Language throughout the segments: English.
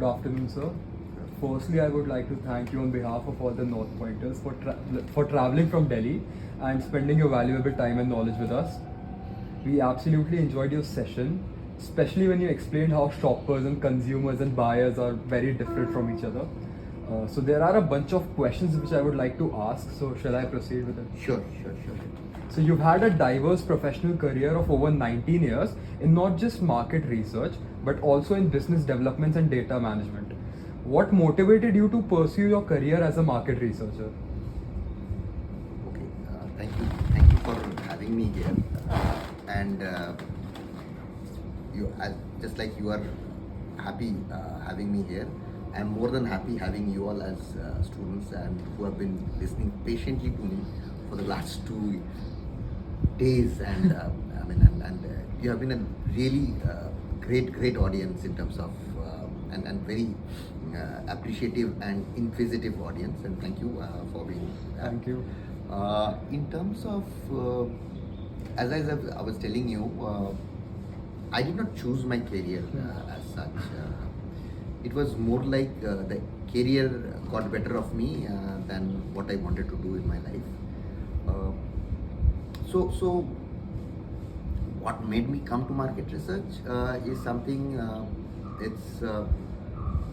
Good afternoon, sir. Firstly, I would like to thank you on behalf of all the North Pointers for traveling from Delhi and spending your valuable time and knowledge with us. We absolutely enjoyed your session, especially when you explained how shoppers and consumers and buyers are very different from each other. So there are a bunch of questions which I would like to ask. So shall I proceed with it? Sure. So you've had a diverse professional career of over 19 years in not just market research, but also in business development and data management. What motivated you to pursue your career as a market researcher? Okay, thank you for having me here. And just like you are happy having me here, I'm more than happy having you all as students and who have been listening patiently to me for the last 2 days. And you have been a really great audience in terms of and very appreciative and inquisitive audience. And thank you for being. Thank you. In terms of, as I was telling you, I did not choose my career as such. It was more like the career got better of me than what I wanted to do in my life. So what made me come to market research is something,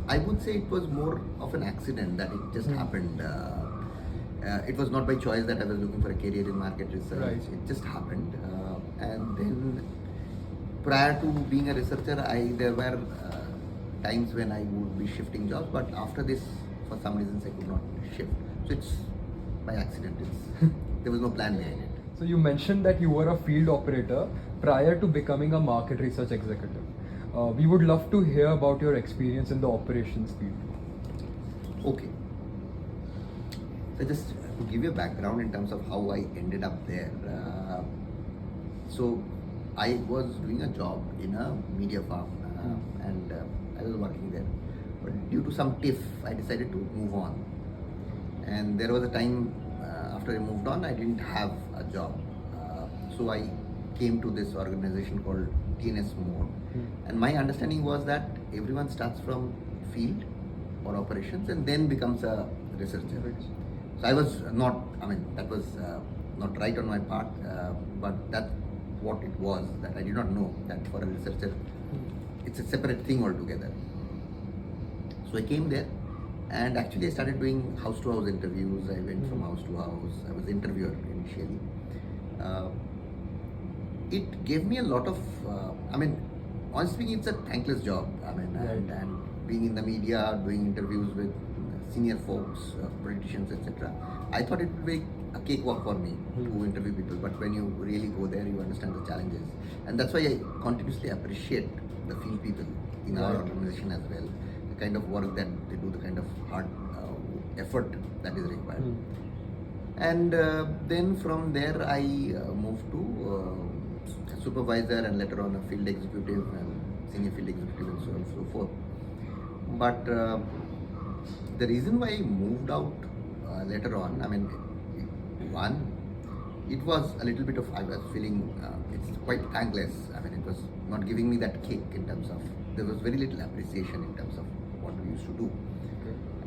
I would say it was more of an accident that it just happened. It was not by choice that I was looking for a career in market research. Right. It just happened. And then prior to being a researcher, there were times when I would be shifting jobs, but after this, for some reasons, I could not shift. So it's by accident. There was no plan behind it. So you mentioned that you were a field operator prior to becoming a market research executive. We would love to hear about your experience in the operations field. Okay. So just to give you a background in terms of how I ended up there. So I was doing a job in a media firm and I was working there. But due to some tiff, I decided to move on. And there was a time after I moved on, I didn't have a job. So I came to this organization called TNS Mode. And my understanding was that everyone starts from field or operations and then becomes a researcher. So I was not, that was not right on my part, but that's what it was, that I did not know that for a researcher, it's a separate thing altogether. So I came there and actually I started doing house-to-house interviews. I went from house to house. I was interviewer initially. It gave me a lot of, honestly speaking, it's a thankless job. And being in the media, doing interviews with senior folks, politicians, etc. I thought it would be a cakewalk for me to interview people, but when you really go there, you understand the challenges. And that's why I continuously appreciate the field people in our organization as well. The kind of work that they do, the kind of hard effort that is required. And then from there, I moved to supervisor and later on a field executive and senior field executive and so on and so forth. But the reason why I moved out later on, one, it was a little bit of, I was feeling it's quite thankless. It was not giving me that kick in terms of, there was very little appreciation in terms of what we used to do.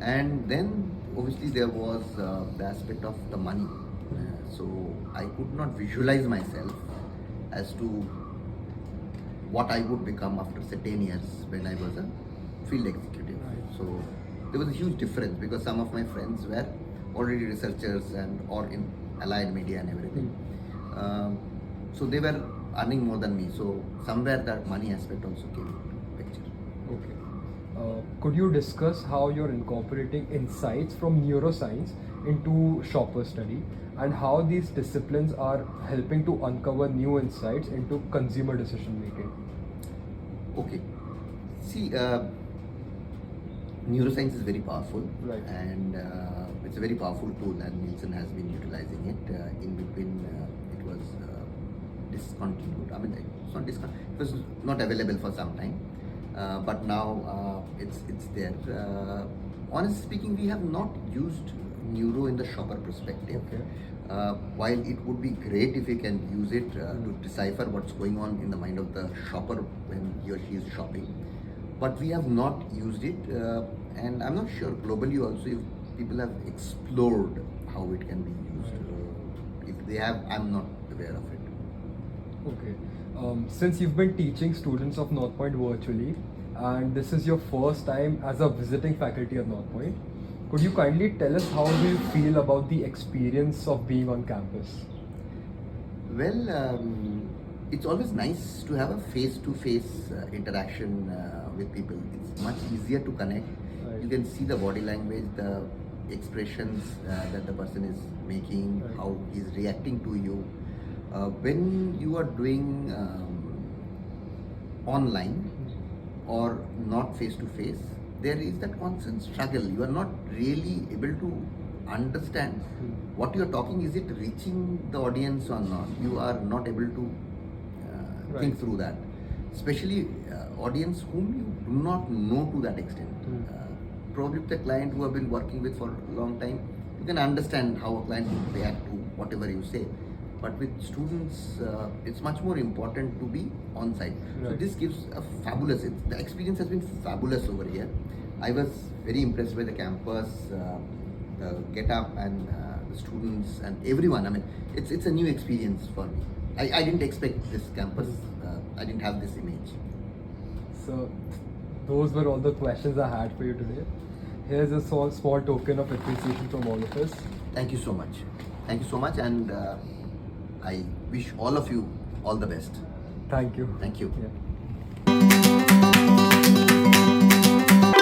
And then obviously there was the aspect of the money. So I could not visualize myself as to what I would become after say 10 years when I was a field executive. So there was a huge difference because some of my friends were already researchers and or in allied media and everything. So they were earning more than me. So somewhere that money aspect also came into picture. Okay. Could you discuss how you're incorporating insights from neuroscience into shopper study and how these disciplines are helping to uncover new insights into consumer decision making? Okay. See, neuroscience is very powerful, and it's a very powerful tool, and Nielsen has been utilizing it. In between, it was discontinued. It's not discontinued. It was not available for some time, but now it's there. Honestly speaking, we have not used neuro in the shopper perspective. While it would be great if we can use it to decipher what's going on in the mind of the shopper when he or she is shopping, but we have not used it, and I'm not sure globally also if people have explored how it can be used. If they have, I'm not aware of it. Okay. Since you've been teaching students of North Point virtually, and this is your first time as a visiting faculty at North Point, could you kindly tell us how do you feel about the experience of being on campus? Well, it's always nice to have a face-to-face interaction with people. It's much easier to connect. Right. You can see the body language, the expressions that the person is making, Right. how he's reacting to you. When you are doing online or not face-to-face, there is that constant struggle. You are not really able to understand what you are talking. Is it reaching the audience or not? You are not able to think Right. through that, especially audience whom you do not know to that extent. Probably with the client who have been working with for a long time, you can understand how a client will react to whatever you say. But with students, it's much more important to be on site. So Right. this gives a fabulous. The experience has been fabulous over here. I was very impressed by the campus, the get up, and the students and everyone. I mean, it's a new experience for me. I didn't expect this campus. I didn't have this image. So, those were all the questions I had for you today. Here's a small token of appreciation from all of us. Thank you so much. Thank you so much, and I wish all of you all the best. Thank you. Thank you. Yeah.